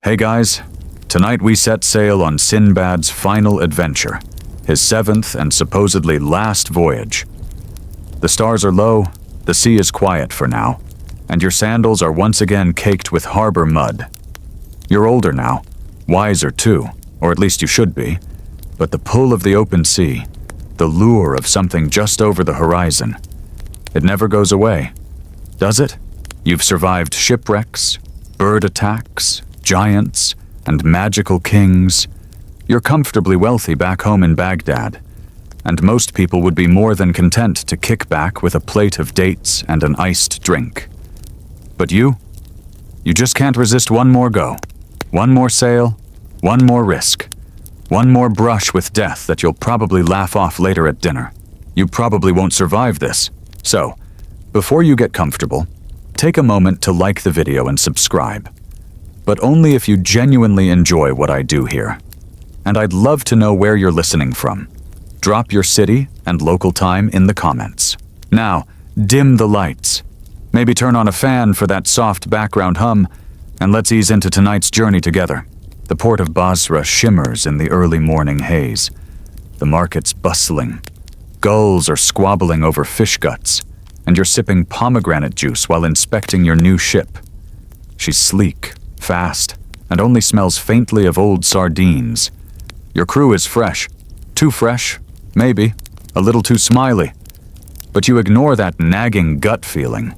Hey guys, tonight we set sail on Sinbad's final adventure, his 7th and supposedly last voyage. The stars are low, the sea is quiet for now, and your sandals are once again caked with harbor mud. You're older now, wiser too, or at least you should be, but the pull of the open sea, the lure of something just over the horizon, it never goes away, does it? You've survived shipwrecks, bird attacks, giants, and magical kings. You're comfortably wealthy back home in Baghdad, and most people would be more than content to kick back with a plate of dates and an iced drink. But you just can't resist one more go, one more sail, one more risk, one more brush with death that you'll probably laugh off later at dinner. You probably won't survive this, so before you get comfortable, take a moment to like the video and subscribe. But only if you genuinely enjoy what I do here. And I'd love to know where you're listening from. Drop your city and local time in the comments. Now, dim the lights. Maybe turn on a fan for that soft background hum, and let's ease into tonight's journey together. The port of Basra shimmers in the early morning haze. The market's bustling. Gulls are squabbling over fish guts, and you're sipping pomegranate juice while inspecting your new ship. She's sleek, fast, and only smells faintly of old sardines. Your crew is fresh. Too fresh, maybe. A little too smiley. But you ignore that nagging gut feeling.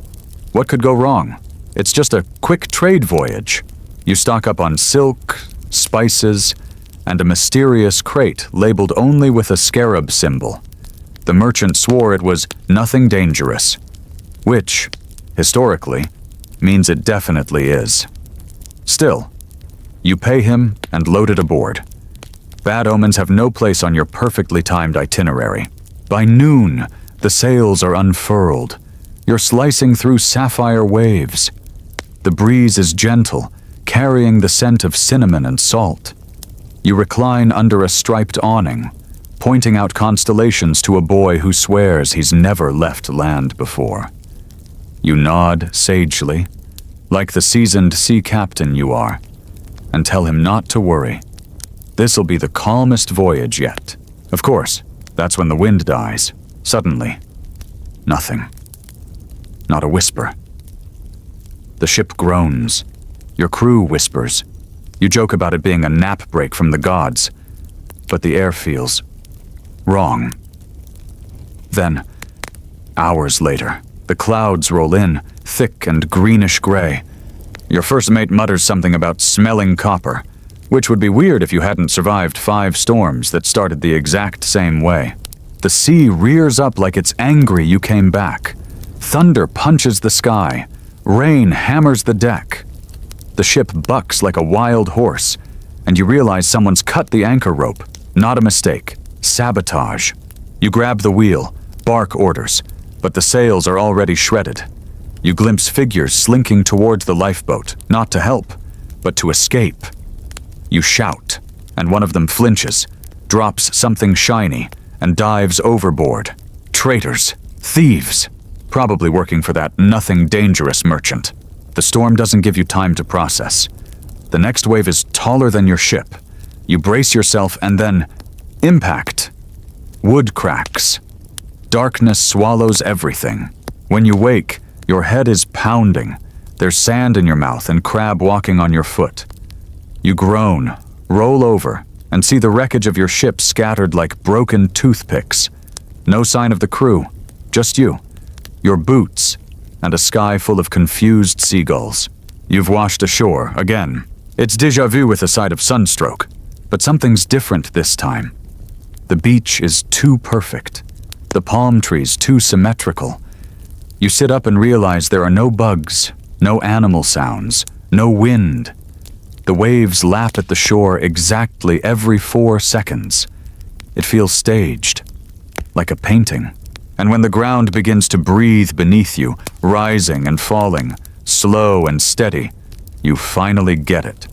What could go wrong? It's just a quick trade voyage. You stock up on silk, spices, and a mysterious crate labeled only with a scarab symbol. The merchant swore it was nothing dangerous, which, historically, means it definitely is. Still, you pay him and load it aboard. Bad omens have no place on your perfectly timed itinerary. By noon, the sails are unfurled. You're slicing through sapphire waves. The breeze is gentle, carrying the scent of cinnamon and salt. You recline under a striped awning, pointing out constellations to a boy who swears he's never left land before. You nod sagely, like the seasoned sea captain you are, and tell him not to worry. This'll be the calmest voyage yet. Of course, that's when the wind dies. Suddenly, nothing. Not a whisper. The ship groans. Your crew whispers. You joke about it being a nap break from the gods, but the air feels wrong. Then, hours later, the clouds roll in, thick and greenish gray. Your first mate mutters something about smelling copper, which would be weird if you hadn't survived 5 storms that started the exact same way. The sea rears up like it's angry you came back. Thunder punches the sky. Rain hammers the deck. The ship bucks like a wild horse, and you realize someone's cut the anchor rope. Not a mistake. Sabotage. You grab the wheel, bark orders, but the sails are already shredded. You glimpse figures slinking towards the lifeboat, not to help, but to escape. You shout, and one of them flinches, drops something shiny, and dives overboard. Traitors. Thieves. Probably working for that nothing dangerous merchant. The storm doesn't give you time to process. The next wave is taller than your ship. You brace yourself and then impact. Wood cracks. Darkness swallows everything. When you wake, your head is pounding. There's sand in your mouth and crab walking on your foot. You groan, roll over, and see the wreckage of your ship scattered like broken toothpicks. No sign of the crew, just you, your boots, and a sky full of confused seagulls. You've washed ashore again. It's déjà vu with a side of sunstroke, but something's different this time. The beach is too perfect. The palm trees too symmetrical. You sit up and realize there are no bugs, no animal sounds, no wind. The waves lap at the shore exactly every 4 seconds. It feels staged, like a painting. And when the ground begins to breathe beneath you, rising and falling, slow and steady, you finally get it.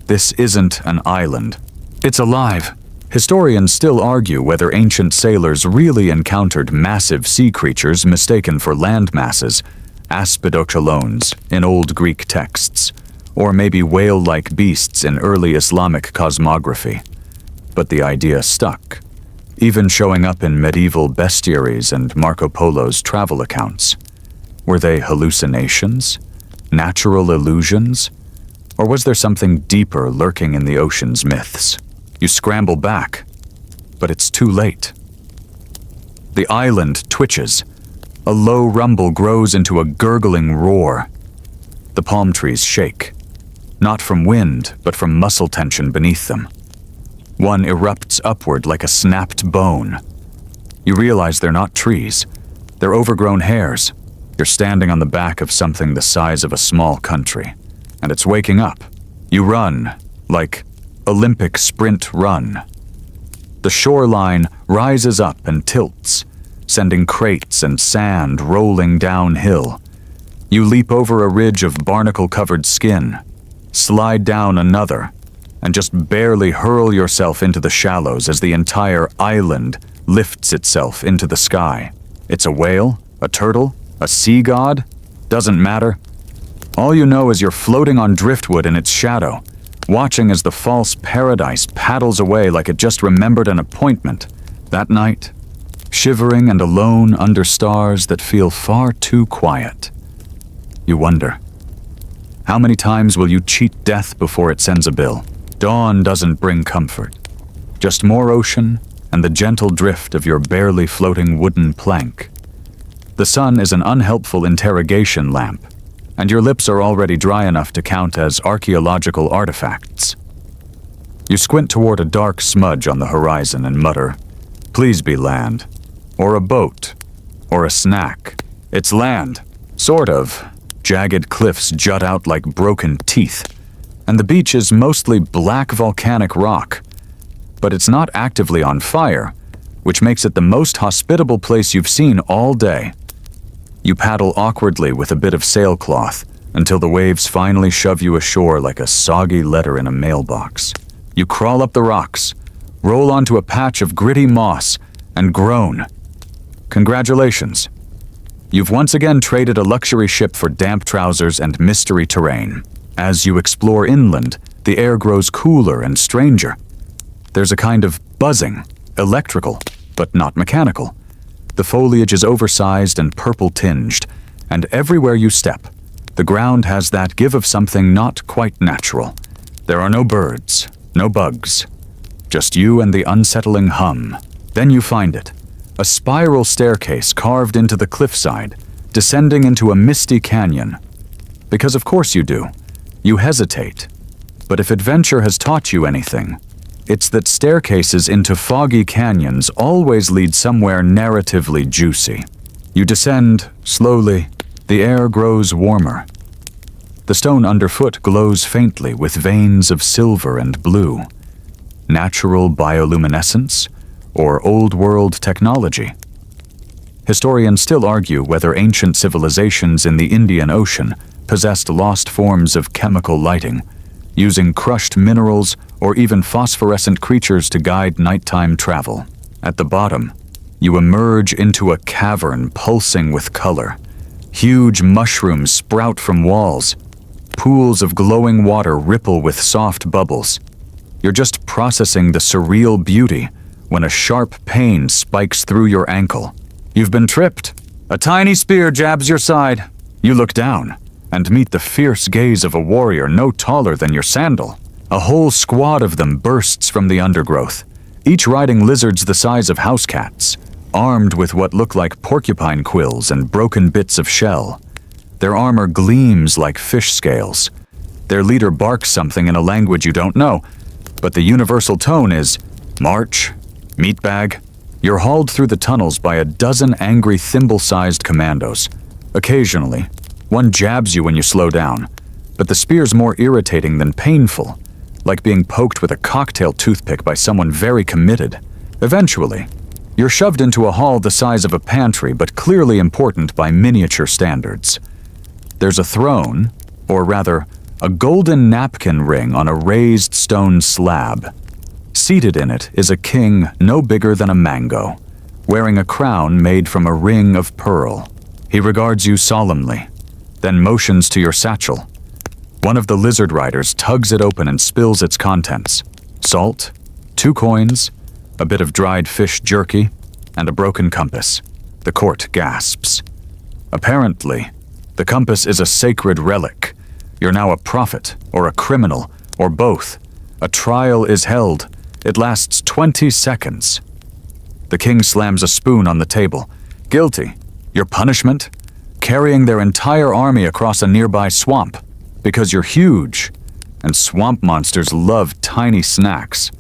This isn't an island. It's alive. Historians still argue whether ancient sailors really encountered massive sea creatures mistaken for land masses, aspidochelons in old Greek texts, or maybe whale-like beasts in early Islamic cosmography. But the idea stuck, even showing up in medieval bestiaries and Marco Polo's travel accounts. Were they hallucinations? Natural illusions? Or was there something deeper lurking in the ocean's myths? You scramble back, but it's too late. The island twitches. A low rumble grows into a gurgling roar. The palm trees shake, not from wind, but from muscle tension beneath them. One erupts upward like a snapped bone. You realize they're not trees. They're overgrown hairs. You're standing on the back of something the size of a small country, and it's waking up. You run, like Olympic sprint run. The shoreline rises up and tilts, sending crates and sand rolling downhill. You leap over a ridge of barnacle-covered skin, slide down another, and just barely hurl yourself into the shallows as the entire island lifts itself into the sky. It's a whale, a turtle, a sea god? Doesn't matter. All you know is you're floating on driftwood in its shadow, watching as the false paradise paddles away like it just remembered an appointment. That night, shivering and alone under stars that feel far too quiet. You wonder, how many times will you cheat death before it sends a bill? Dawn doesn't bring comfort, just more ocean and the gentle drift of your barely floating wooden plank. The sun is an unhelpful interrogation lamp, and your lips are already dry enough to count as archaeological artifacts. You squint toward a dark smudge on the horizon and mutter, "Please be land, or a boat, or a snack." It's land, sort of. Jagged cliffs jut out like broken teeth, and the beach is mostly black volcanic rock. But it's not actively on fire, which makes it the most hospitable place you've seen all day. You paddle awkwardly with a bit of sailcloth until the waves finally shove you ashore like a soggy letter in a mailbox. You crawl up the rocks, roll onto a patch of gritty moss, and groan. Congratulations. You've once again traded a luxury ship for damp trousers and mystery terrain. As you explore inland, the air grows cooler and stranger. There's a kind of buzzing, electrical, but not mechanical. The foliage is oversized and purple-tinged, and everywhere you step, the ground has that give of something not quite natural. There are no birds, no bugs, just you and the unsettling hum. Then you find it, a spiral staircase carved into the cliffside, descending into a misty canyon. Because of course you do. You hesitate. But if adventure has taught you anything, it's that staircases into foggy canyons always lead somewhere narratively juicy. You descend slowly. The air grows warmer. The stone underfoot glows faintly with veins of silver and blue. Natural bioluminescence or old-world technology? Historians still argue whether ancient civilizations in the Indian Ocean possessed lost forms of chemical lighting, using crushed minerals or even phosphorescent creatures to guide nighttime travel. At the bottom, you emerge into a cavern pulsing with color. Huge mushrooms sprout from walls. Pools of glowing water ripple with soft bubbles. You're just processing the surreal beauty when a sharp pain spikes through your ankle. You've been tripped. A tiny spear jabs your side. You look down and meet the fierce gaze of a warrior no taller than your sandal. A whole squad of them bursts from the undergrowth, each riding lizards the size of house cats, armed with what look like porcupine quills and broken bits of shell. Their armor gleams like fish scales. Their leader barks something in a language you don't know, but the universal tone is, "March, meatbag." You're hauled through the tunnels by a dozen angry thimble-sized commandos. Occasionally, one jabs you when you slow down, but the spear's more irritating than painful, like being poked with a cocktail toothpick by someone very committed. Eventually, you're shoved into a hall the size of a pantry, but clearly important by miniature standards. There's a throne, or rather, a golden napkin ring on a raised stone slab. Seated in it is a king no bigger than a mango, wearing a crown made from a ring of pearl. He regards you solemnly, then motions to your satchel. One of the lizard riders tugs it open and spills its contents. Salt, 2 coins, a bit of dried fish jerky, and a broken compass. The court gasps. Apparently, the compass is a sacred relic. You're now a prophet, or a criminal, or both. A trial is held. It lasts 20 seconds. The king slams a spoon on the table. Guilty. Your punishment? Carrying their entire army across a nearby swamp. Because you're huge, and swamp monsters love tiny snacks.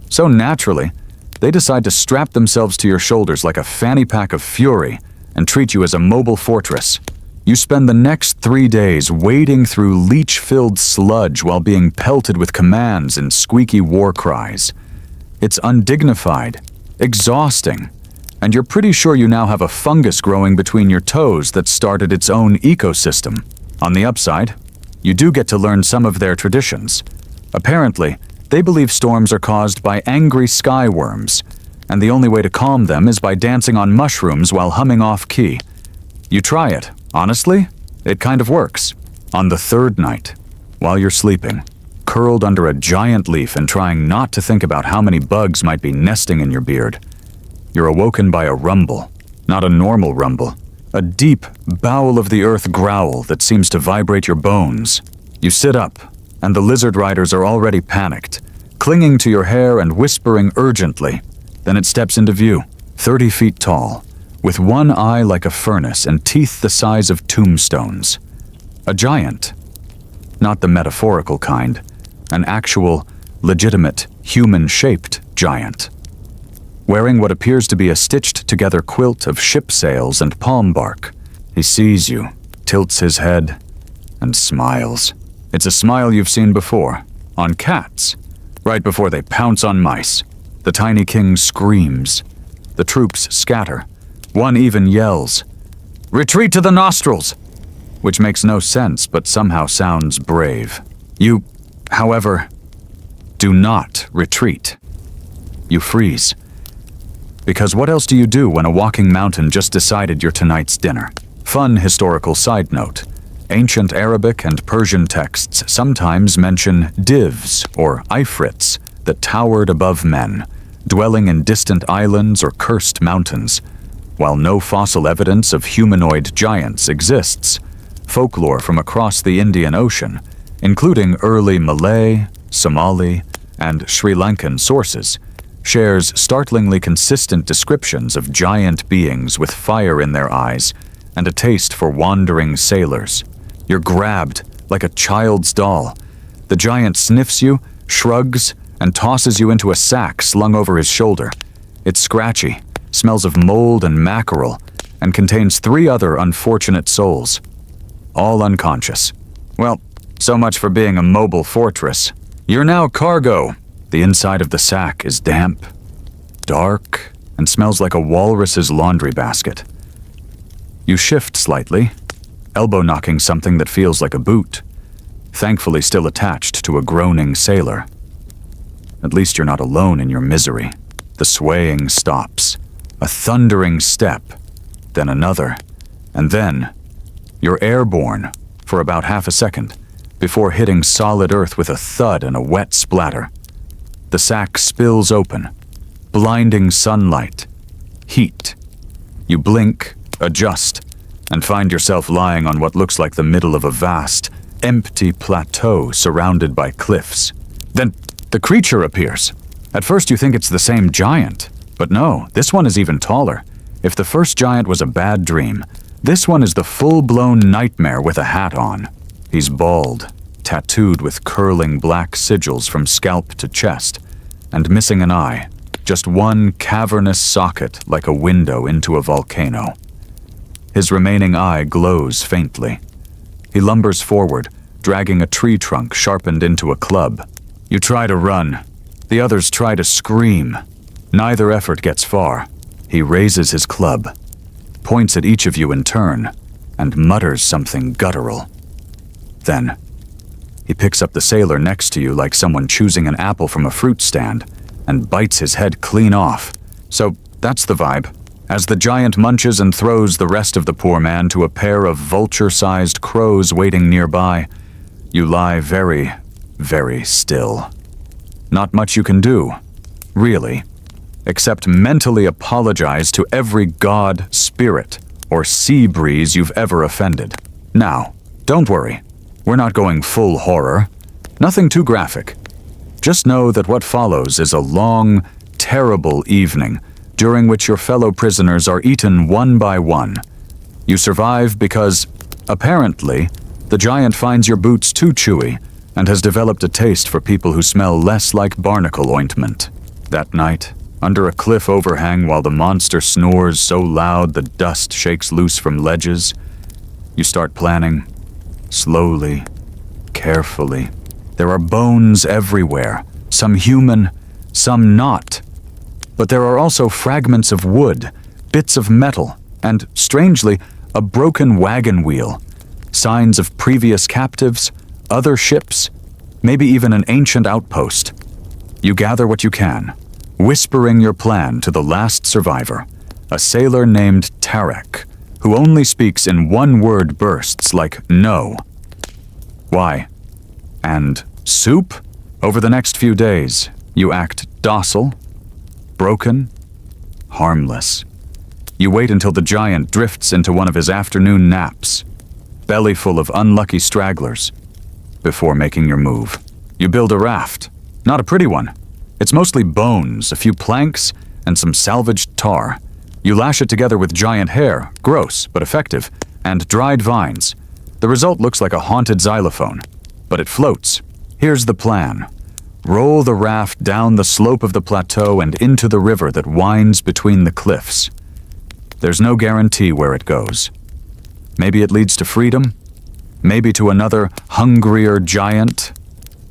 So naturally, they decide to strap themselves to your shoulders like a fanny pack of fury and treat you as a mobile fortress. You spend the next 3 days wading through leech-filled sludge while being pelted with commands and squeaky war cries. It's undignified, exhausting, and you're pretty sure you now have a fungus growing between your toes that started its own ecosystem. On the upside, you do get to learn some of their traditions. Apparently, they believe storms are caused by angry sky worms, and the only way to calm them is by dancing on mushrooms while humming off-key. You try it. Honestly, it kind of works. On the 3rd night, while you're sleeping, curled under a giant leaf and trying not to think about how many bugs might be nesting in your beard, you're awoken by a rumble. Not a normal rumble. A deep, bowel-of-the-earth growl that seems to vibrate your bones. You sit up, and the lizard riders are already panicked, clinging to your hair and whispering urgently. Then it steps into view, 30 feet tall, with one eye like a furnace and teeth the size of tombstones. A giant. Not the metaphorical kind. An actual, legitimate, human-shaped giant. Wearing what appears to be a stitched-together quilt of ship sails and palm bark. He sees you, tilts his head, and smiles. It's a smile you've seen before, on cats, right before they pounce on mice. The tiny king screams. The troops scatter. One even yells, "Retreat to the nostrils!" which makes no sense but somehow sounds brave. You, however, do not retreat. You freeze. Because what else do you do when a walking mountain just decided you're tonight's dinner? Fun historical side note. Ancient Arabic and Persian texts sometimes mention divs, or ifrits, that towered above men, dwelling in distant islands or cursed mountains. While no fossil evidence of humanoid giants exists, folklore from across the Indian Ocean, including early Malay, Somali, and Sri Lankan sources, shares startlingly consistent descriptions of giant beings with fire in their eyes and a taste for wandering sailors. You're grabbed like a child's doll. The giant sniffs you, shrugs, and tosses you into a sack slung over his shoulder. It's scratchy, smells of mold and mackerel, and contains 3 other unfortunate souls. All unconscious. Well, so much for being a mobile fortress. You're now cargo. The inside of the sack is damp, dark, and smells like a walrus's laundry basket. You shift slightly, elbow-knocking something that feels like a boot, thankfully still attached to a groaning sailor. At least you're not alone in your misery. The swaying stops. A thundering step, then another, and then you're airborne for about half a second before hitting solid earth with a thud and a wet splatter. The sack spills open. Blinding sunlight. Heat. You blink, adjust, and find yourself lying on what looks like the middle of a vast, empty plateau surrounded by cliffs. Then the creature appears. At first you think it's the same giant, but no, this one is even taller. If the first giant was a bad dream, this one is the full-blown nightmare with a hat on. He's bald, tattooed with curling black sigils from scalp to chest, and missing an eye, just one cavernous socket like a window into a volcano. His remaining eye glows faintly. He lumbers forward, dragging a tree trunk sharpened into a club. You try to run. The others try to scream. Neither effort gets far. He raises his club, points at each of you in turn, and mutters something guttural. Then, he picks up the sailor next to you like someone choosing an apple from a fruit stand and bites his head clean off. So that's the vibe. As the giant munches and throws the rest of the poor man to a pair of vulture-sized crows waiting nearby, You lie very, very still. Not much you can do, really, except mentally apologize to every god, spirit, or sea breeze you've ever offended. Now, don't worry. We're not going full horror. Nothing too graphic. Just know that what follows is a long, terrible evening during which your fellow prisoners are eaten one by one. You survive because, apparently, the giant finds your boots too chewy and has developed a taste for people who smell less like barnacle ointment. That night, under a cliff overhang while the monster snores so loud the dust shakes loose from ledges, you start planning, slowly, carefully. There are bones everywhere, some human, some not. But there are also fragments of wood, bits of metal, and, strangely, a broken wagon wheel. Signs of previous captives, other ships, maybe even an ancient outpost. You gather what you can, whispering your plan to the last survivor, a sailor named Tarek, who only speaks in one-word bursts like no. Why? And soup? Over the next few days, you act docile, broken, harmless. You wait until the giant drifts into one of his afternoon naps, belly full of unlucky stragglers, before making your move. You build a raft, not a pretty one. It's mostly bones, a few planks, and some salvaged tar. You lash it together with giant hair, gross but effective, and dried vines. The result looks like a haunted xylophone, but it floats. Here's the plan. Roll the raft down the slope of the plateau and into the river that winds between the cliffs. There's no guarantee where it goes. Maybe it leads to freedom, maybe to another, hungrier giant,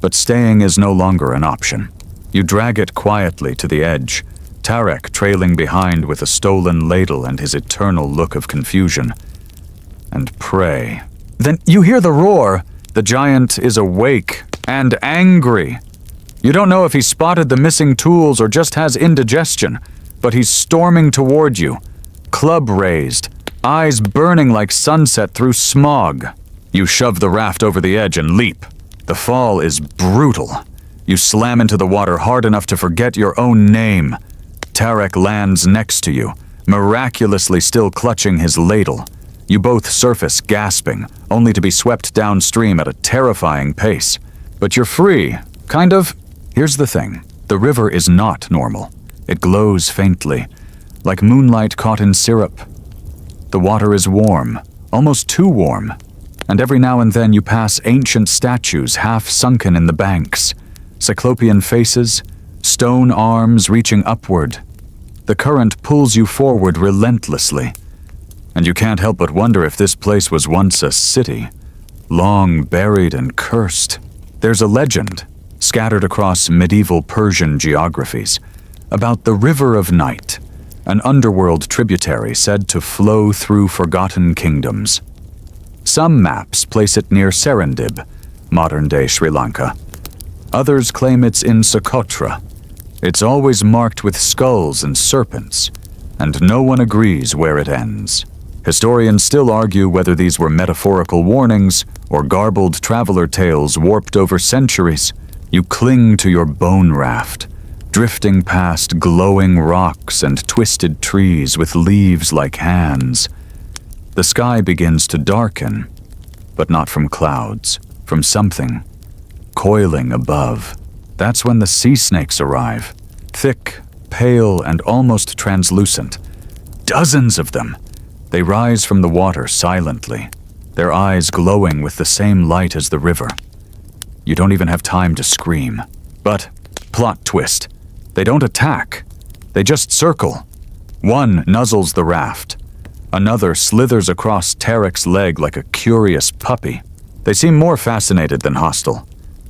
but staying is no longer an option. You drag it quietly to the edge, Tarek trailing behind with a stolen ladle and his eternal look of confusion. And pray. Then you hear the roar. The giant is awake and angry. You don't know if he spotted the missing tools or just has indigestion, but he's storming toward you, club raised, eyes burning like sunset through smog. You shove the raft over the edge and leap. The fall is brutal. You slam into the water hard enough to forget your own name. Tarek lands next to you, miraculously still clutching his ladle. You both surface gasping, only to be swept downstream at a terrifying pace. But you're free, kind of. Here's the thing. The river is not normal. It glows faintly, like moonlight caught in syrup. The water is warm, almost too warm, and every now and then you pass ancient statues half sunken in the banks, cyclopean faces, stone arms reaching upward. The current pulls you forward relentlessly, and you can't help but wonder if this place was once a city, long buried and cursed. There's a legend, scattered across medieval Persian geographies, about the River of Night, an underworld tributary said to flow through forgotten kingdoms. Some maps place it near Serendib, modern-day Sri Lanka. Others claim it's in Socotra. It's always marked with skulls and serpents, and no one agrees where it ends. Historians still argue whether these were metaphorical warnings or garbled traveler tales warped over centuries. You cling to your bone raft, drifting past glowing rocks and twisted trees with leaves like hands. The sky begins to darken, but not from clouds, from something coiling above. That's when the sea snakes arrive, thick, pale, and almost translucent. Dozens of them. They rise from the water silently, their eyes glowing with the same light as the river. You don't even have time to scream. But, plot twist, they don't attack. They just circle. One nuzzles the raft. Another slithers across Tarek's leg like a curious puppy. They seem more fascinated than hostile,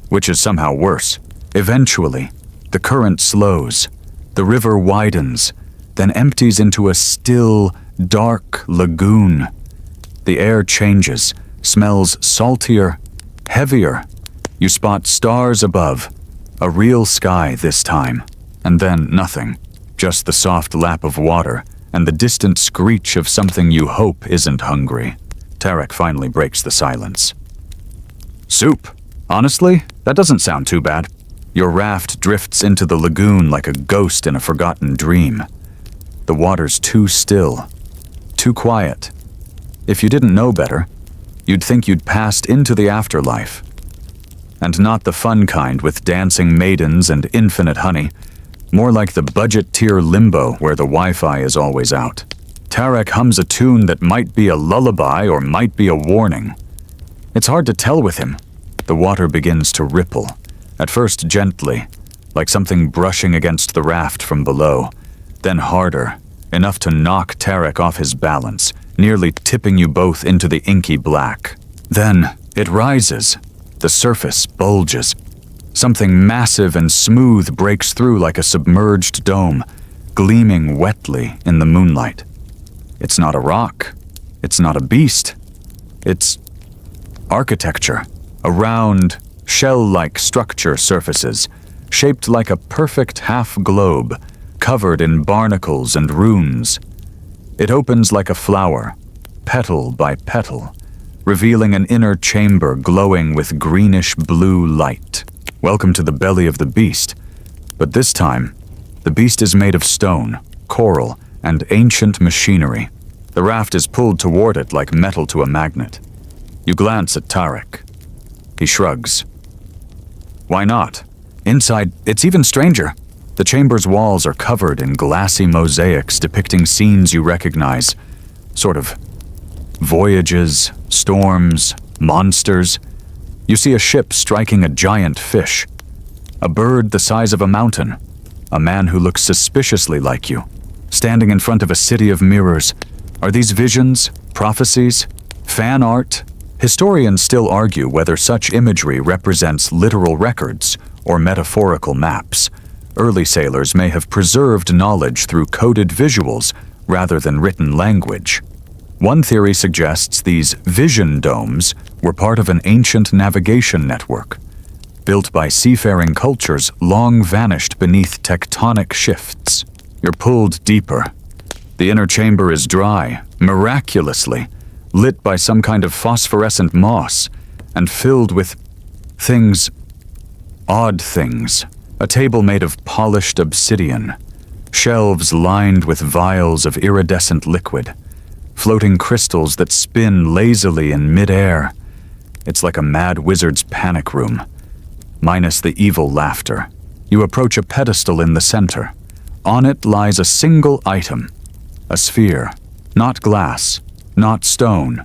which is somehow worse. Eventually, the current slows. The river widens, then empties into a still, dark lagoon. The air changes, smells saltier, heavier. You spot stars above, a real sky this time, and then nothing. Just the soft lap of water and the distant screech of something you hope isn't hungry. Tarek finally breaks the silence. Soup, Honestly, that doesn't sound too bad. Your raft drifts into the lagoon like a ghost in a forgotten dream. The water's too still, too quiet. If you didn't know better, you'd think you'd passed into the afterlife. And not the fun kind with dancing maidens and infinite honey, more like the budget-tier limbo where the Wi-Fi is always out. Tarek hums a tune that might be a lullaby or might be a warning. It's hard to tell with him. The water begins to ripple, at first gently, like something brushing against the raft from below, then harder, enough to knock Tarek off his balance, nearly tipping you both into the inky black. Then it rises. The surface bulges. Something massive and smooth breaks through like a submerged dome, gleaming wetly in the moonlight. It's not a rock. It's not a beast. It's architecture. A round, shell-like structure surfaces, shaped like a perfect half-globe, covered in barnacles and runes. It opens like a flower, petal by petal, revealing an inner chamber glowing with greenish-blue light. Welcome to the belly of the beast. But this time, the beast is made of stone, coral, and ancient machinery. The raft is pulled toward it like metal to a magnet. You glance at Tarek. He shrugs. Why not? Inside, it's even stranger. The chamber's walls are covered in glassy mosaics depicting scenes you recognize. Sort of voyages, storms, monsters. You see a ship striking a giant fish. A bird the size of a mountain. A man who looks suspiciously like you. Standing in front of a city of mirrors. Are these visions, prophecies, fan art? Historians still argue whether such imagery represents literal records or metaphorical maps. Early sailors may have preserved knowledge through coded visuals rather than written language. One theory suggests these vision domes were part of an ancient navigation network, built by seafaring cultures long vanished beneath tectonic shifts. You're pulled deeper. The inner chamber is dry, miraculously, lit by some kind of phosphorescent moss, and filled with things, odd things. A table made of polished obsidian, shelves lined with vials of iridescent liquid, floating crystals that spin lazily in mid-air. It's like a mad wizard's panic room, minus the evil laughter. You approach a pedestal in the center. On it lies a single item, a sphere, not glass, not stone,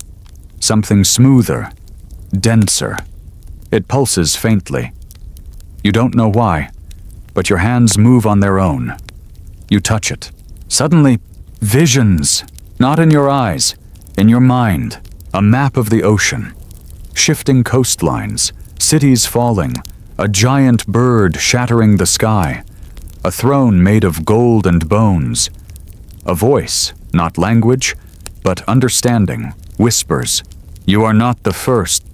something smoother, denser. It pulses faintly. You don't know why, but your hands move on their own. You touch it. Suddenly, visions, not in your eyes, in your mind, a map of the ocean, shifting coastlines, cities falling, a giant bird shattering the sky, a throne made of gold and bones, a voice, not language, but understanding, whispers, "You are not the first.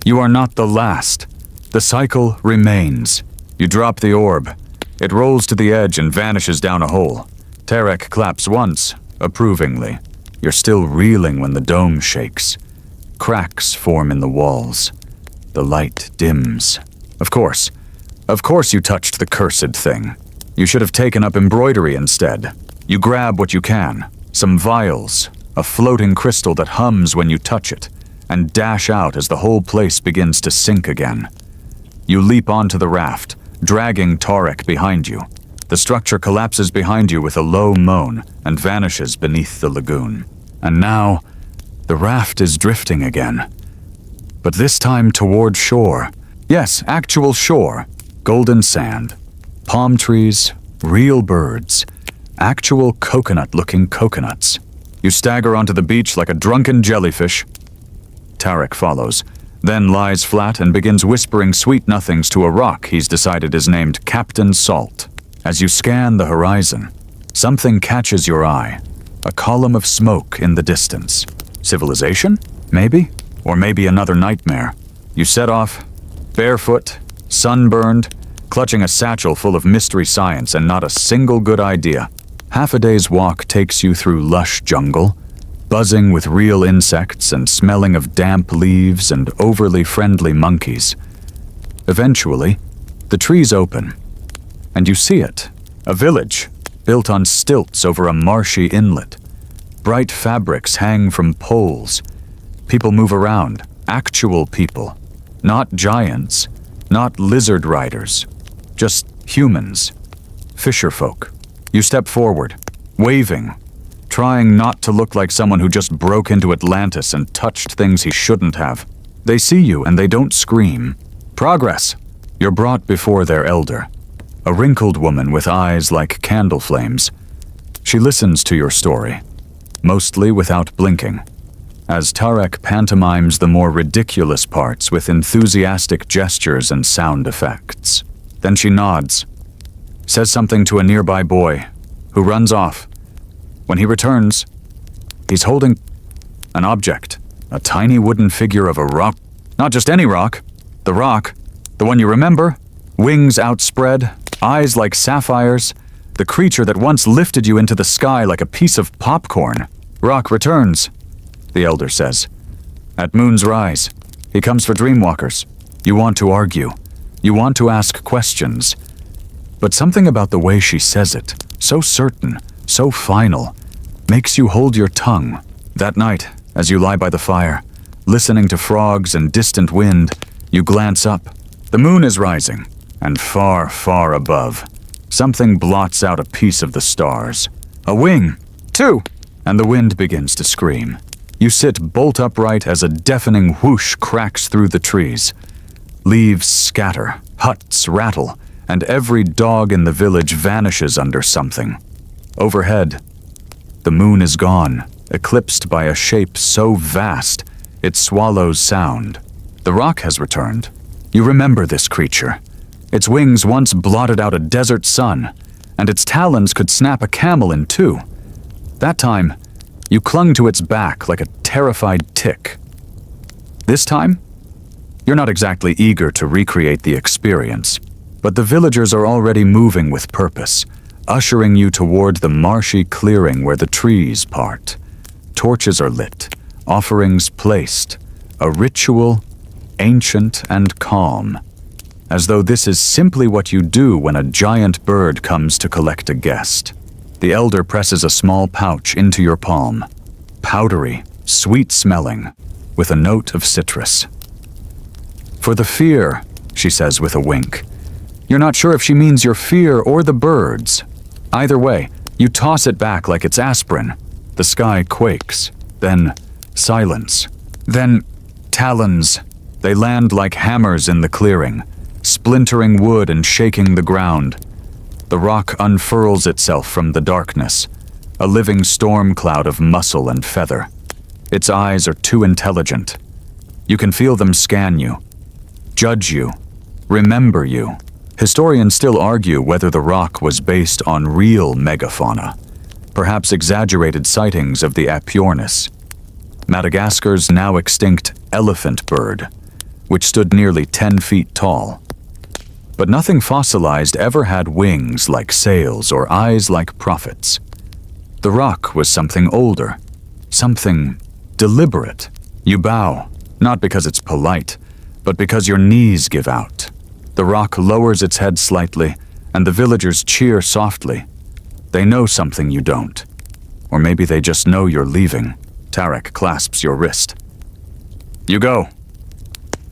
You are not the last. The cycle remains." You drop the orb. It rolls to the edge and vanishes down a hole. Tarek claps once, approvingly. You're still reeling when the dome shakes. Cracks form in the walls. The light dims. Of course you touched the cursed thing. You should have taken up embroidery instead. You grab what you can, some vials, a floating crystal that hums when you touch it, and dash out as the whole place begins to sink again. You leap onto the raft, dragging Tarek behind you. The structure collapses behind you with a low moan and vanishes beneath the lagoon. And now, the raft is drifting again. But this time toward shore. Yes, actual shore. Golden sand. Palm trees. Real birds. Actual coconut-looking coconuts. You stagger onto the beach like a drunken jellyfish. Tarek follows, then lies flat and begins whispering sweet nothings to a rock he's decided is named Captain Salt. As you scan the horizon, something catches your eye. A column of smoke in the distance. Civilization? Maybe? Or maybe another nightmare. You set off, barefoot, sunburned, clutching a satchel full of mystery science and not a single good idea. Half a day's walk takes you through lush jungle, buzzing with real insects and smelling of damp leaves and overly friendly monkeys. Eventually, the trees open, and you see it. A village, built on stilts over a marshy inlet. Bright fabrics hang from poles. People move around, actual people. Not giants, not lizard riders, just humans, fisherfolk. You step forward, waving, trying not to look like someone who just broke into Atlantis and touched things he shouldn't have. They see you and they don't scream. Progress! You're brought before their elder, a wrinkled woman with eyes like candle flames. She listens to your story, mostly without blinking, as Tarek pantomimes the more ridiculous parts with enthusiastic gestures and sound effects. Then she nods, says something to a nearby boy, who runs off. When he returns, he's holding an object, a tiny wooden figure of a rock. Not just any rock, the rock, the one you remember, wings outspread, eyes like sapphires, the creature that once lifted you into the sky like a piece of popcorn. Rock returns, the elder says. At moon's rise, he comes for dreamwalkers. You want to argue. You want to ask questions. But something about the way she says it, so certain, so final, makes you hold your tongue. That night, as you lie by the fire, listening to frogs and distant wind, you glance up. The moon is rising, and far, far above, something blots out a piece of the stars. A wing! Two! And the wind begins to scream. You sit bolt upright as a deafening whoosh cracks through the trees. Leaves scatter, huts rattle, and every dog in the village vanishes under something. Overhead, the moon is gone, eclipsed by a shape so vast it swallows sound. The rock has returned. You remember this creature. Its wings once blotted out a desert sun, and its talons could snap a camel in two. That time, you clung to its back like a terrified tick. This time, you're not exactly eager to recreate the experience, but the villagers are already moving with purpose, ushering you toward the marshy clearing where the trees part. Torches are lit, offerings placed, a ritual ancient and calm, as though this is simply what you do when a giant bird comes to collect a guest. The elder presses a small pouch into your palm, powdery, sweet-smelling, with a note of citrus. For the fear, she says with a wink. You're not sure if she means your fear or the birds. Either way, you toss it back like it's aspirin. The sky quakes, then silence, then talons. They land like hammers in the clearing, splintering wood and shaking the ground. The rock unfurls itself from the darkness, a living storm cloud of muscle and feather. Its eyes are too intelligent. You can feel them scan you, judge you, remember you. Historians still argue whether the rock was based on real megafauna, perhaps exaggerated sightings of the Apiornis, Madagascar's now extinct elephant bird, which stood nearly 10 feet tall. But nothing fossilized ever had wings like sails or eyes like prophets. The rock was something older, something deliberate. You bow, not because it's polite, but because your knees give out. The rock lowers its head slightly, and the villagers cheer softly. They know something you don't. Or maybe they just know you're leaving. Tarek clasps your wrist. You go.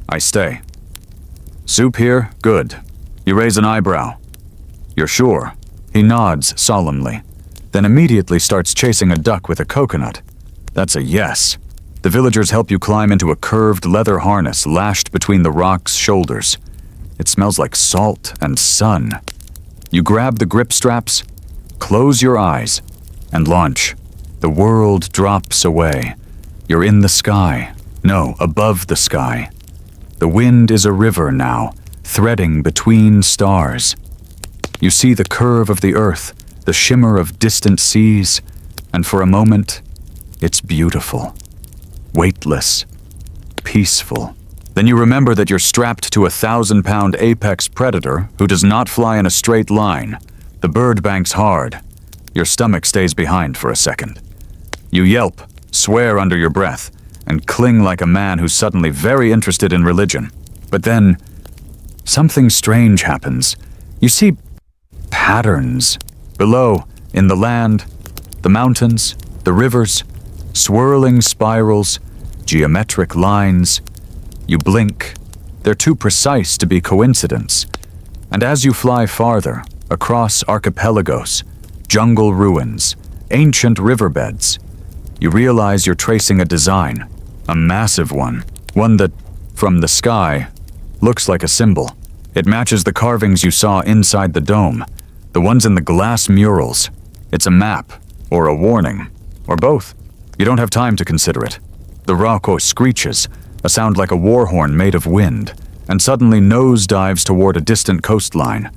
I stay. Soup here? Good. You raise an eyebrow. You're sure? He nods solemnly, then immediately starts chasing a duck with a coconut. That's a yes. The villagers help you climb into a curved leather harness lashed between the rock's shoulders. It smells like salt and sun. You grab the grip straps, close your eyes, and launch. The world drops away. You're in the sky. No, above the sky. The wind is a river now, threading between stars. You see the curve of the earth, the shimmer of distant seas, and for a moment, it's beautiful, weightless, peaceful. Then you remember that you're strapped to a 1,000-pound apex predator who does not fly in a straight line. The bird banks hard. Your stomach stays behind for a second. You yelp, swear under your breath, and cling like a man who's suddenly very interested in religion. But then, something strange happens. You see patterns. Below, in the land, the mountains, the rivers, swirling spirals, geometric lines. You blink. They're too precise to be coincidence. And as you fly farther, across archipelagos, jungle ruins, ancient riverbeds, you realize you're tracing a design, a massive one that, from the sky, looks like a symbol. It matches the carvings you saw inside the dome, the ones in the glass murals. It's a map, or a warning, or both. You don't have time to consider it. The rocco screeches, a sound like a war horn made of wind, and suddenly nosedives toward a distant coastline.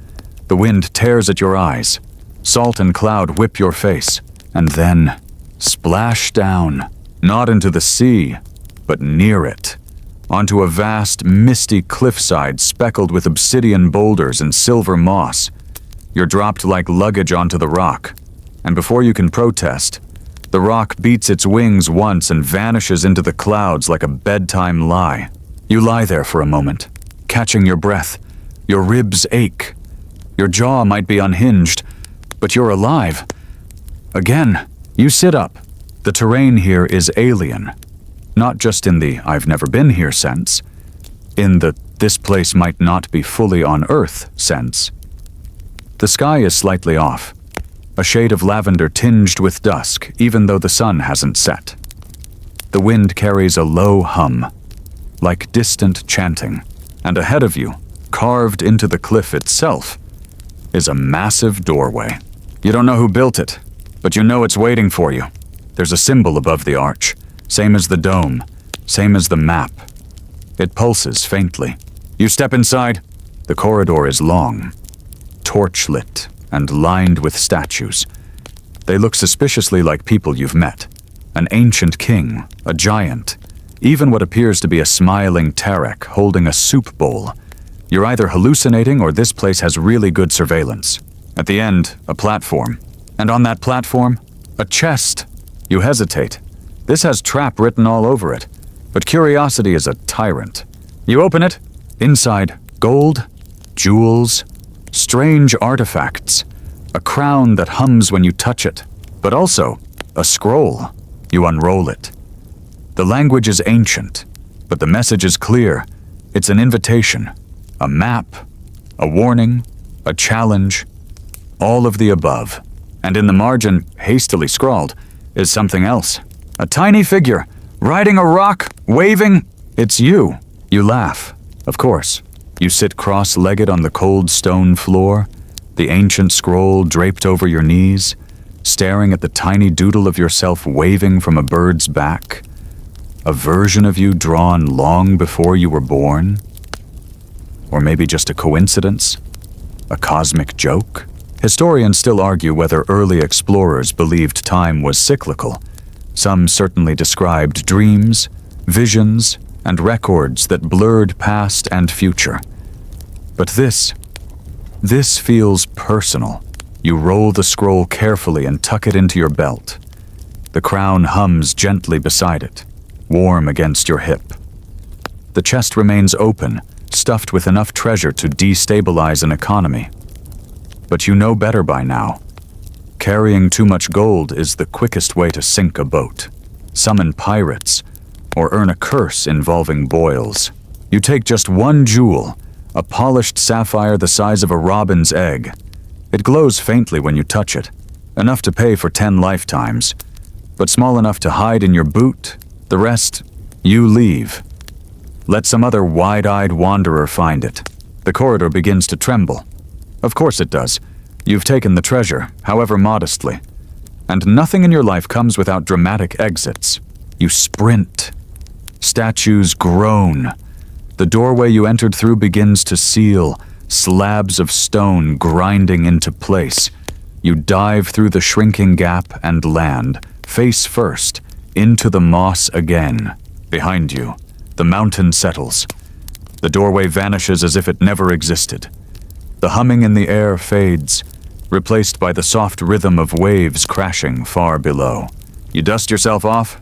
The wind tears at your eyes. Salt and cloud whip your face, and then splash down, not into the sea, but near it, onto a vast, misty cliffside speckled with obsidian boulders and silver moss. You're dropped like luggage onto the rock, and before you can protest, the rock beats its wings once and vanishes into the clouds like a bedtime lie. You lie there for a moment, catching your breath. Your ribs ache. Your jaw might be unhinged, but you're alive. Again, you sit up. The terrain here is alien. Not just in the "I've never been here" sense, in the "this place might not be fully on Earth" sense. The sky is slightly off, a shade of lavender tinged with dusk, even though the sun hasn't set. The wind carries a low hum, like distant chanting, and ahead of you, carved into the cliff itself, is a massive doorway. You don't know who built it, but you know it's waiting for you. There's a symbol above the arch, same as the dome, same as the map. It pulses faintly. You step inside. The corridor is long, torch-lit, and lined with statues. They look suspiciously like people you've met. An ancient king, a giant, even what appears to be a smiling Tarek holding a soup bowl. You're either hallucinating or this place has really good surveillance. At the end, a platform. And on that platform, a chest. You hesitate. This has trap written all over it, but curiosity is a tyrant. You open it. Inside, gold, jewels, strange artifacts, a crown that hums when you touch it, but also a scroll. You unroll it. The language is ancient, but the message is clear. It's an invitation, a map, a warning, a challenge, all of the above. And in the margin, hastily scrawled, is something else. A tiny figure, riding a rock, waving. It's you. You laugh, of course. You sit cross-legged on the cold stone floor, the ancient scroll draped over your knees, staring at the tiny doodle of yourself waving from a bird's back. A version of you drawn long before you were born? Or maybe just a coincidence? A cosmic joke? Historians still argue whether early explorers believed time was cyclical. Some certainly described dreams, visions, and records that blurred past and future. But this feels personal. You roll the scroll carefully and tuck it into your belt. The crown hums gently beside it, warm against your hip. The chest remains open, stuffed with enough treasure to destabilize an economy. But you know better by now. Carrying too much gold is the quickest way to sink a boat, summon pirates, or earn a curse involving boils. You take just one jewel, a polished sapphire the size of a robin's egg. It glows faintly when you touch it, enough to pay for 10 lifetimes, but small enough to hide in your boot. The rest, you leave. Let some other wide-eyed wanderer find it. The corridor begins to tremble. Of course it does. You've taken the treasure, however modestly. And nothing in your life comes without dramatic exits. You sprint. Statues groan. The doorway you entered through begins to seal, slabs of stone grinding into place. You dive through the shrinking gap and land, face first, into the moss again. Behind you, the mountain settles. The doorway vanishes as if it never existed. The humming in the air fades, replaced by the soft rhythm of waves crashing far below. You dust yourself off,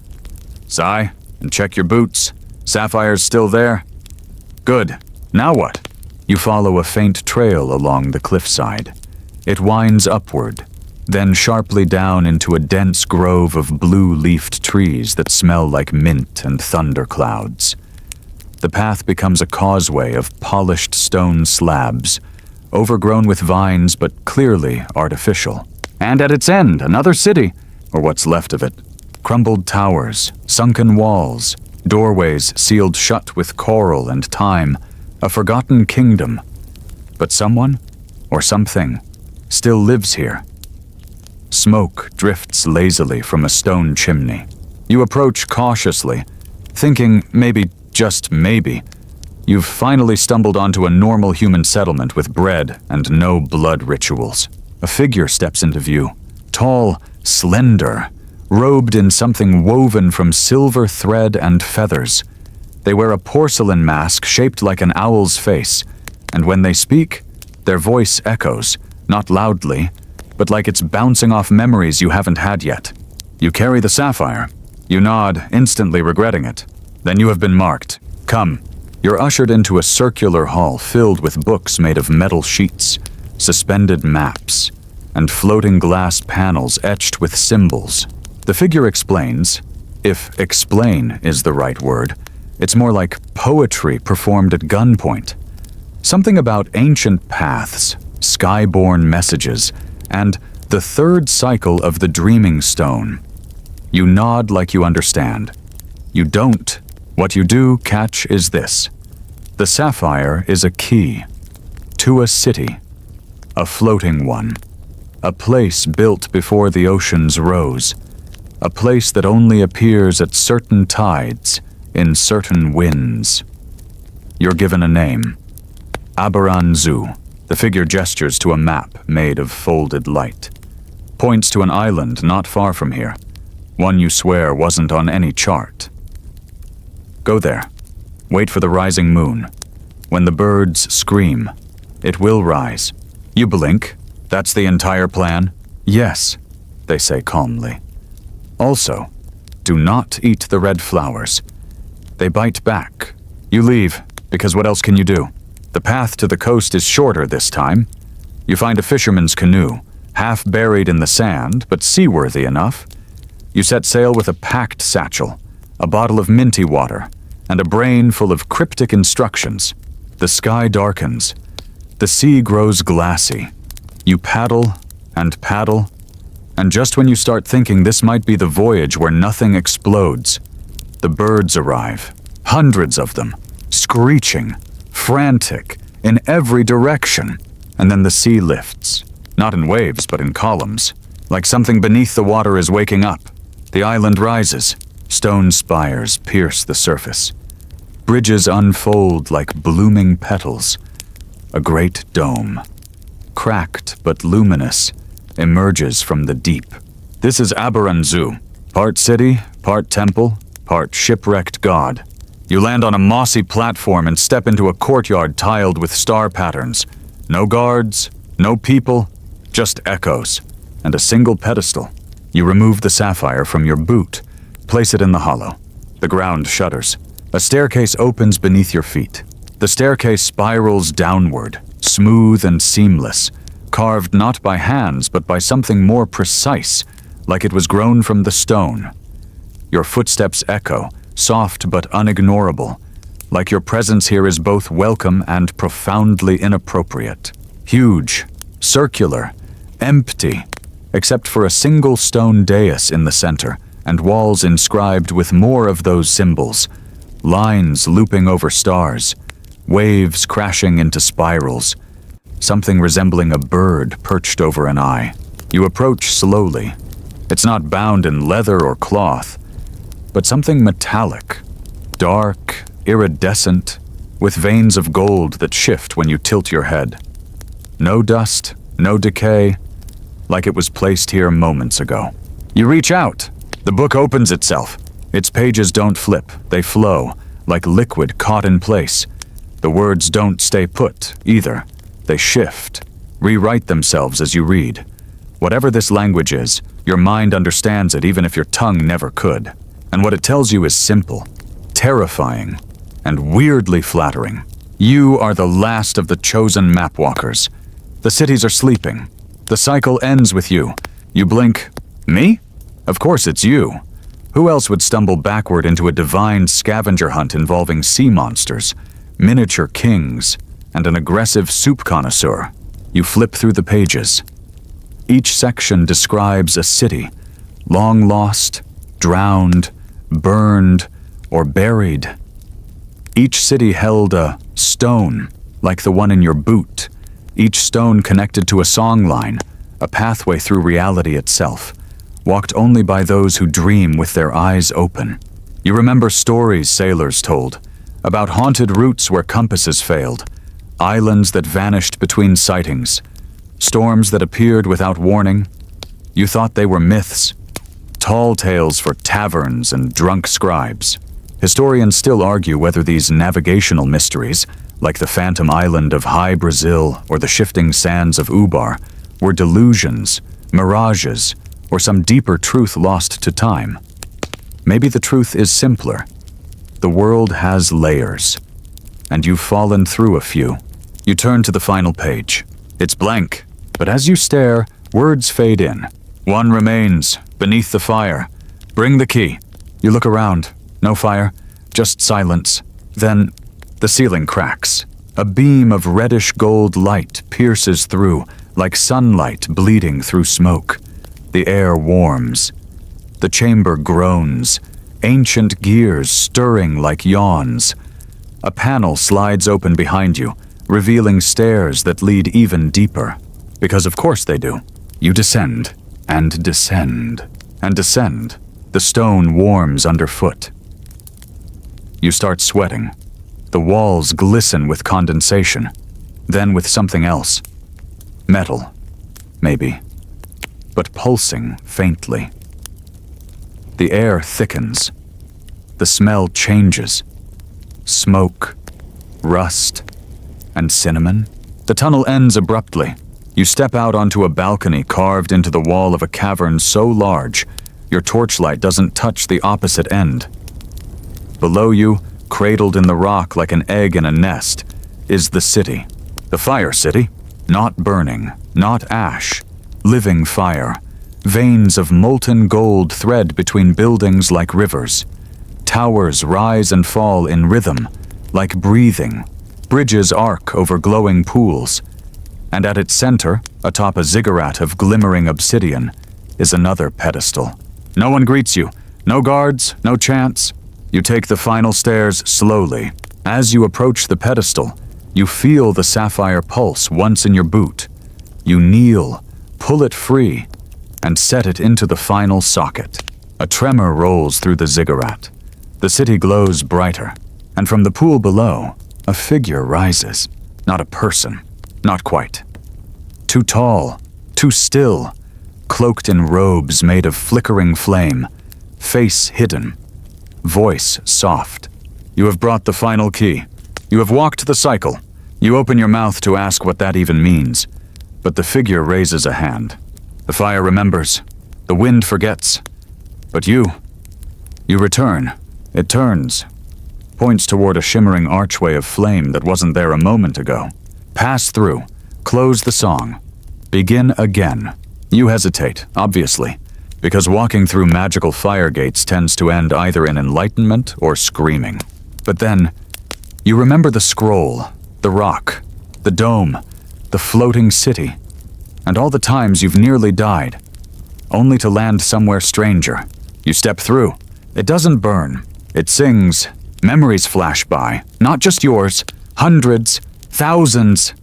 sigh, and check your boots. Sapphire's still there. Good. Now what? You follow a faint trail along the cliffside. It winds upward, then sharply down into a dense grove of blue-leafed trees that smell like mint and thunderclouds. The path becomes a causeway of polished stone slabs, overgrown with vines but clearly artificial. And at its end, another city, or what's left of it. Crumbled towers, sunken walls, doorways sealed shut with coral and time, a forgotten kingdom. But someone, or something, still lives here. Smoke drifts lazily from a stone chimney. You approach cautiously, thinking maybe, just maybe, you've finally stumbled onto a normal human settlement with bread and no blood rituals. A figure steps into view, tall, slender, robed in something woven from silver thread and feathers. They wear a porcelain mask shaped like an owl's face, and when they speak, their voice echoes, not loudly, but like it's bouncing off memories you haven't had yet. You carry the sapphire. You nod, instantly regretting it. Then you have been marked. Come. You're ushered into a circular hall filled with books made of metal sheets, suspended maps, and floating glass panels etched with symbols. The figure explains, if explain is the right word, it's more like poetry performed at gunpoint. Something about ancient paths, skyborne messages, and the third cycle of the dreaming stone. You nod like you understand. You don't. What you do catch is this. The sapphire is a key to a city, a floating one, a place built before the oceans rose, a place that only appears at certain tides, in certain winds. You're given a name. Abaran-Zu. The figure gestures to a map made of folded light. Points to an island not far from here, one you swear wasn't on any chart. Go there. Wait for the rising moon. When the birds scream, it will rise. You blink. That's the entire plan? Yes, they say calmly. Also, do not eat the red flowers. They bite back. You leave, because what else can you do? The path to the coast is shorter this time. You find a fisherman's canoe, half buried in the sand, but seaworthy enough. You set sail with a packed satchel, a bottle of minty water, and a brain full of cryptic instructions. The sky darkens. The sea grows glassy. You paddle, and just when you start thinking this might be the voyage where nothing explodes, the birds arrive, hundreds of them, screeching, frantic, in every direction, and then the sea lifts, not in waves but in columns, like something beneath the water is waking up. The island rises, stone spires pierce the surface. Bridges unfold like blooming petals. A great dome, cracked but luminous, emerges from the deep. This is Abaran-Zu, part city, part temple, part shipwrecked god. You land on a mossy platform and step into a courtyard tiled with star patterns. No guards, no people, just echoes, and a single pedestal. You remove the sapphire from your boot, place it in the hollow. The ground shudders. A staircase opens beneath your feet. The staircase spirals downward, smooth and seamless, carved not by hands but by something more precise, like it was grown from the stone. Your footsteps echo, soft but unignorable, like your presence here is both welcome and profoundly inappropriate. Huge, circular, empty, except for a single stone dais in the center and walls inscribed with more of those symbols, lines looping over stars, waves crashing into spirals, something resembling a bird perched over an eye. You approach slowly. It's not bound in leather or cloth, but something metallic, dark, iridescent, with veins of gold that shift when you tilt your head. No dust, no decay, like it was placed here moments ago. You reach out. The book opens itself. Its pages don't flip, they flow, like liquid caught in place. The words don't stay put, either. They shift, rewrite themselves as you read. Whatever this language is, your mind understands it even if your tongue never could. And what it tells you is simple, terrifying, and weirdly flattering. You are the last of the chosen mapwalkers. The cities are sleeping. The cycle ends with you. You blink. Me? Of course it's you. Who else would stumble backward into a divine scavenger hunt involving sea monsters, miniature kings, and an aggressive soup connoisseur? You flip through the pages. Each section describes a city, long lost, drowned, burned, or buried. Each city held a stone, like the one in your boot. Each stone connected to a song line, a pathway through reality itself, walked only by those who dream with their eyes open. You remember stories sailors told, about haunted routes where compasses failed, islands that vanished between sightings, storms that appeared without warning. You thought they were myths, tall tales for taverns and drunk scribes. Historians still argue whether these navigational mysteries, like the phantom island of High Brazil or the shifting sands of Ubar, were delusions, mirages, or some deeper truth lost to time. Maybe the truth is simpler. The world has layers, and you've fallen through a few. You turn to the final page. It's blank, but as you stare, words fade in. One remains, beneath the fire. Bring the key. You look around. No fire, just silence. Then, the ceiling cracks. A beam of reddish gold light pierces through, like sunlight bleeding through smoke. The air warms. The chamber groans, ancient gears stirring like yawns. A panel slides open behind you, revealing stairs that lead even deeper. Because of course they do. You descend, and descend, and descend. The stone warms underfoot. You start sweating. The walls glisten with condensation, then with something else. Metal, maybe, but pulsing faintly. The air thickens. The smell changes. Smoke, rust, and cinnamon. The tunnel ends abruptly. You step out onto a balcony carved into the wall of a cavern so large, your torchlight doesn't touch the opposite end. Below you, cradled in the rock like an egg in a nest, is the city. The fire city. Not burning, not ash. Living fire. Veins of molten gold thread between buildings like rivers. Towers rise and fall in rhythm, like breathing. Bridges arc over glowing pools. And at its center, atop a ziggurat of glimmering obsidian, is another pedestal. No one greets you. No guards, no chants. You take the final stairs slowly. As you approach the pedestal, you feel the sapphire pulse once in your boot. You kneel, pull it free, and set it into the final socket. A tremor rolls through the ziggurat. The city glows brighter, and from the pool below, a figure rises. Not a person, not quite. Too tall, too still, cloaked in robes made of flickering flame, face hidden. Voice soft. You have brought the final key. You have walked the cycle. You open your mouth to ask what that even means. But the figure raises a hand. The fire remembers. The wind forgets. But you return. It turns. Points toward a shimmering archway of flame that wasn't there a moment ago. Pass through. Close the song. Begin again. You hesitate, obviously, because walking through magical fire gates tends to end either in enlightenment or screaming. But then, you remember the scroll, the rock, the dome, the floating city, and all the times you've nearly died, only to land somewhere stranger. You step through. It doesn't burn. It sings. Memories flash by. Not just yours. Hundreds. Thousands.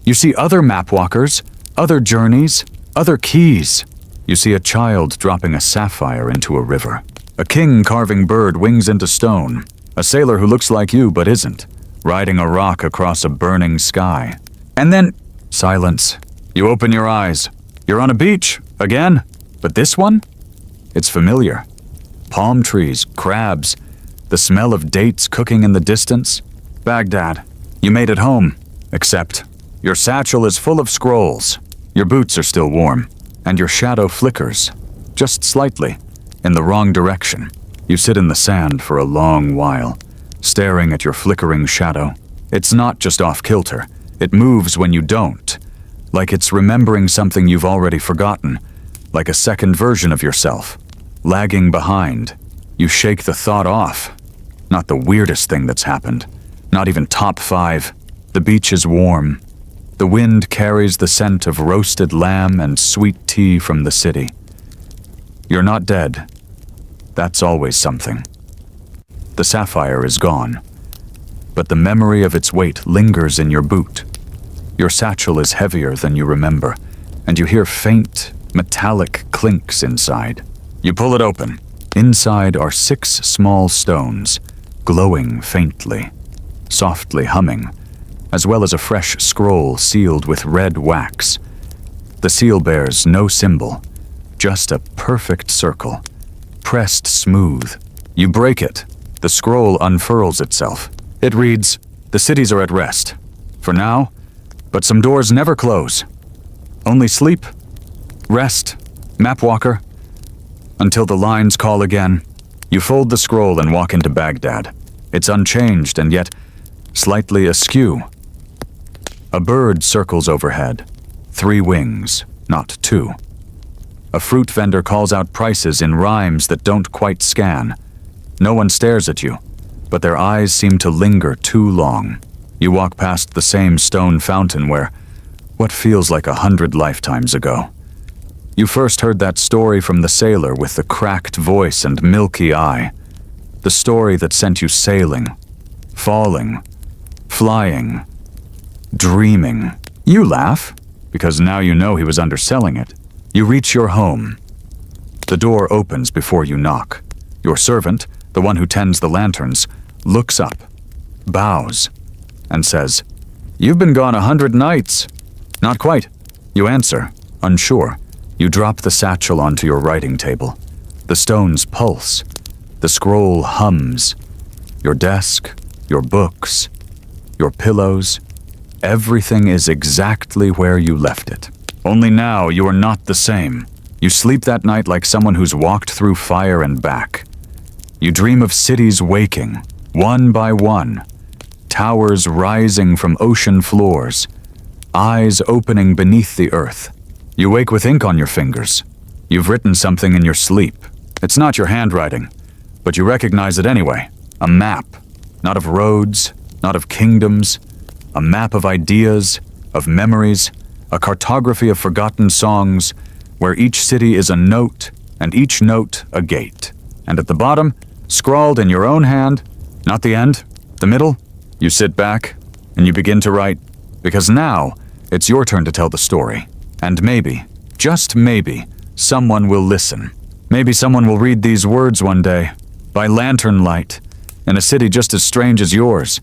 You see other mapwalkers, other journeys, other keys. You see a child dropping a sapphire into a river. A king carving bird wings into stone. A sailor who looks like you but isn't, riding a rock across a burning sky. And then, silence. You open your eyes. You're on a beach, again. But this one? It's familiar. Palm trees, crabs, the smell of dates cooking in the distance. Baghdad. You made it home. Except, your satchel is full of scrolls. Your boots are still warm. And your shadow flickers, just slightly, in the wrong direction. You sit in the sand for a long while, staring at your flickering shadow. It's not just off-kilter. It moves when you don't. Like it's remembering something you've already forgotten. Like a second version of yourself. Lagging behind. You shake the thought off. Not the weirdest thing that's happened. Not even top 5. The beach is warm. The wind carries the scent of roasted lamb and sweet tea from the city. You're not dead. That's always something. The sapphire is gone, but the memory of its weight lingers in your boot. Your satchel is heavier than you remember, and you hear faint, metallic clinks inside. You pull it open. Inside are 6 small stones, glowing faintly, softly humming, as well as a fresh scroll sealed with red wax. The seal bears no symbol, just a perfect circle, pressed smooth. You break it. The scroll unfurls itself. It reads, "The cities are at rest. For now, but some doors never close. Only sleep, rest, mapwalker, until the lines call again." You fold the scroll and walk into Baghdad. It's unchanged and yet slightly askew. A bird circles overhead. 3 wings, not 2. A fruit vendor calls out prices in rhymes that don't quite scan. No one stares at you, but their eyes seem to linger too long. You walk past the same stone fountain where what feels like 100 lifetimes ago. You first heard that story from the sailor with the cracked voice and milky eye. The story that sent you sailing, falling, flying, dreaming. You laugh, because now you know he was underselling it. You reach your home. The door opens before you knock. Your servant, the one who tends the lanterns, looks up, bows, and says, "You've been gone 100 nights." "Not quite." You answer, unsure. You drop the satchel onto your writing table. The stones pulse. The scroll hums. Your desk, your books, your pillows, everything is exactly where you left it. Only now you are not the same. You sleep that night like someone who's walked through fire and back. You dream of cities waking, one by one, towers rising from ocean floors, eyes opening beneath the earth. You wake with ink on your fingers. You've written something in your sleep. It's not your handwriting, but you recognize it anyway. A map, not of roads, not of kingdoms, a map of ideas, of memories, a cartography of forgotten songs, where each city is a note, and each note a gate. And at the bottom, scrawled in your own hand, not the end, the middle, you sit back, and you begin to write, because now it's your turn to tell the story. And maybe, just maybe, someone will listen. Maybe someone will read these words one day, by lantern light, in a city just as strange as yours,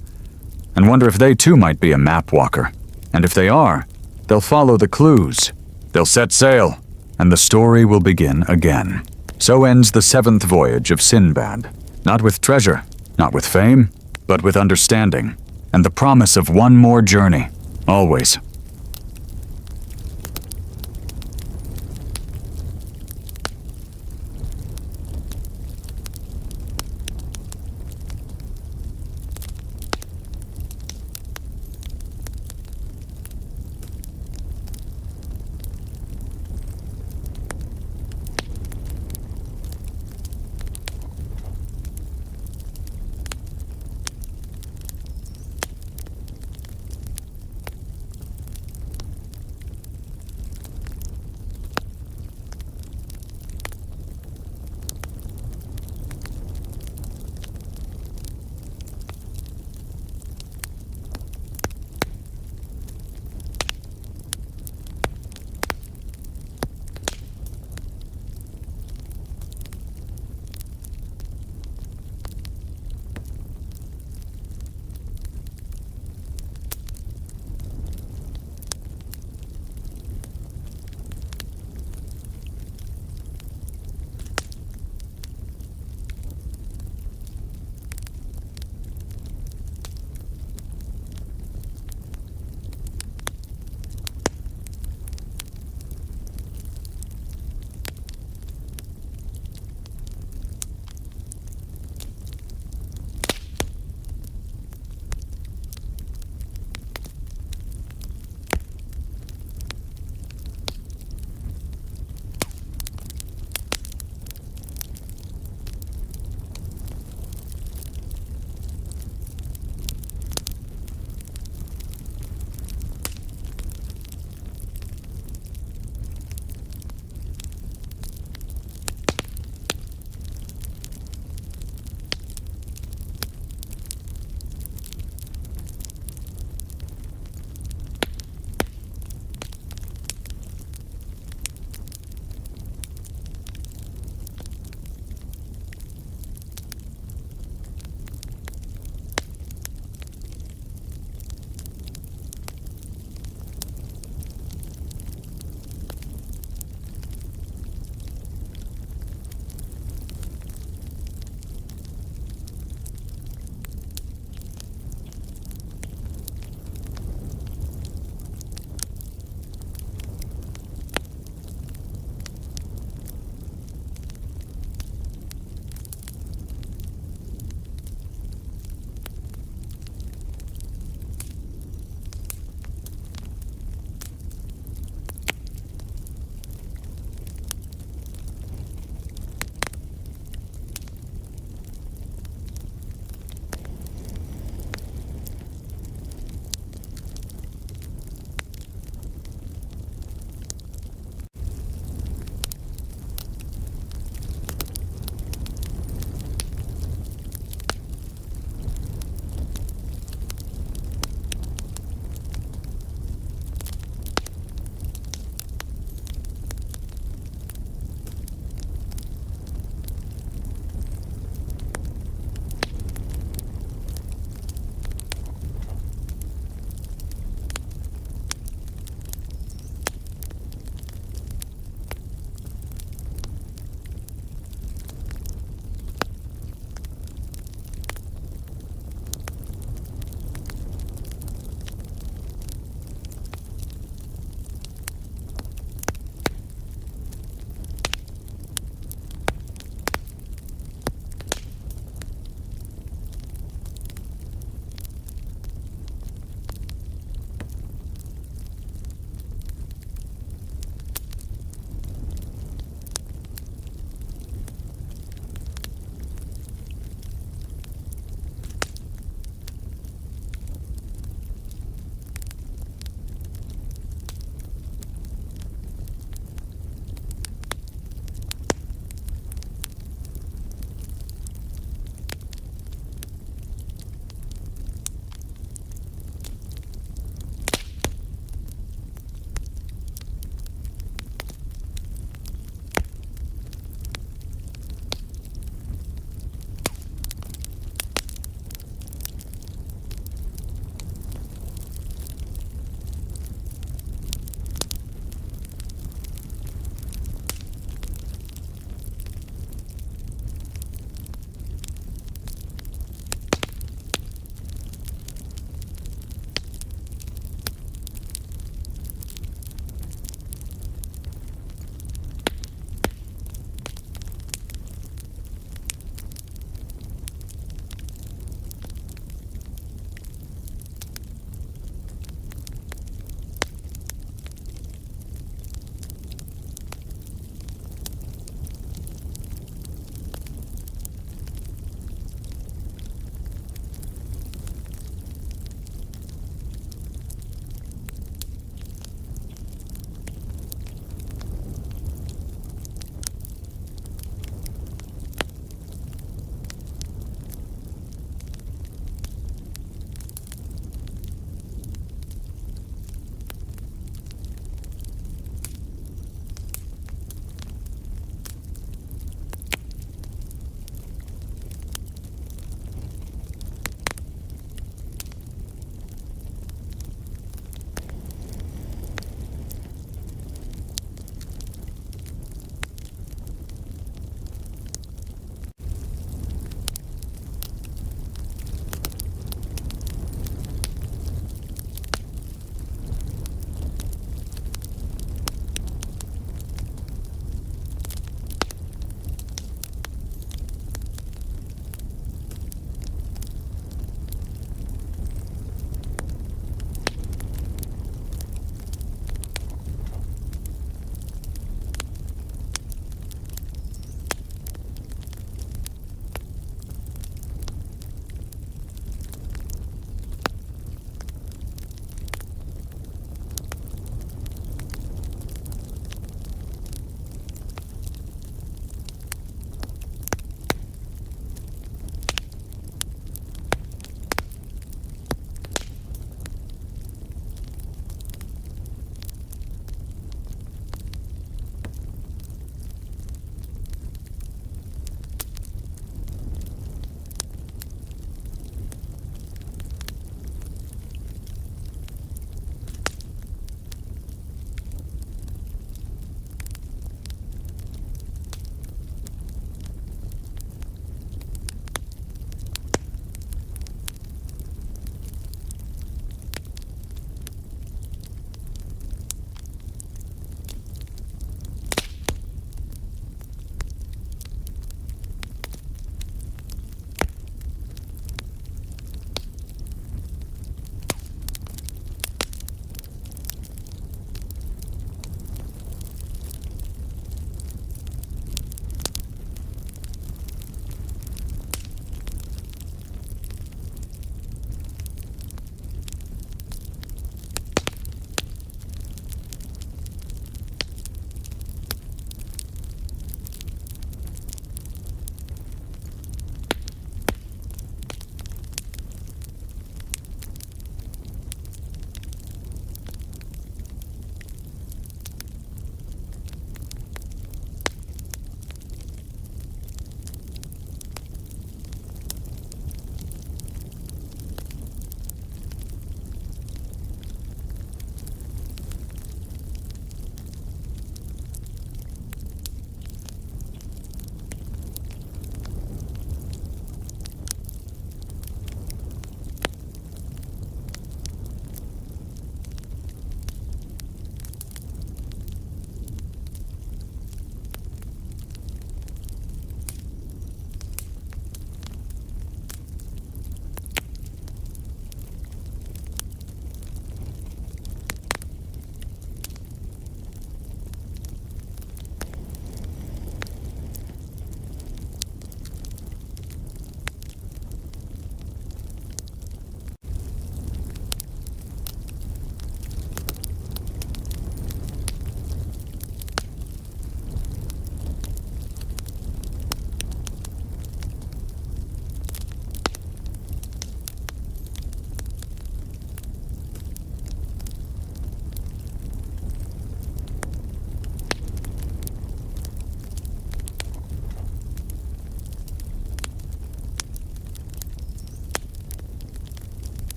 and wonder if they too might be a map walker. And if they are, they'll follow the clues. They'll set sail, and the story will begin again. So ends the 7th voyage of Sinbad. Not with treasure, not with fame, but with understanding, and the promise of one more journey, always.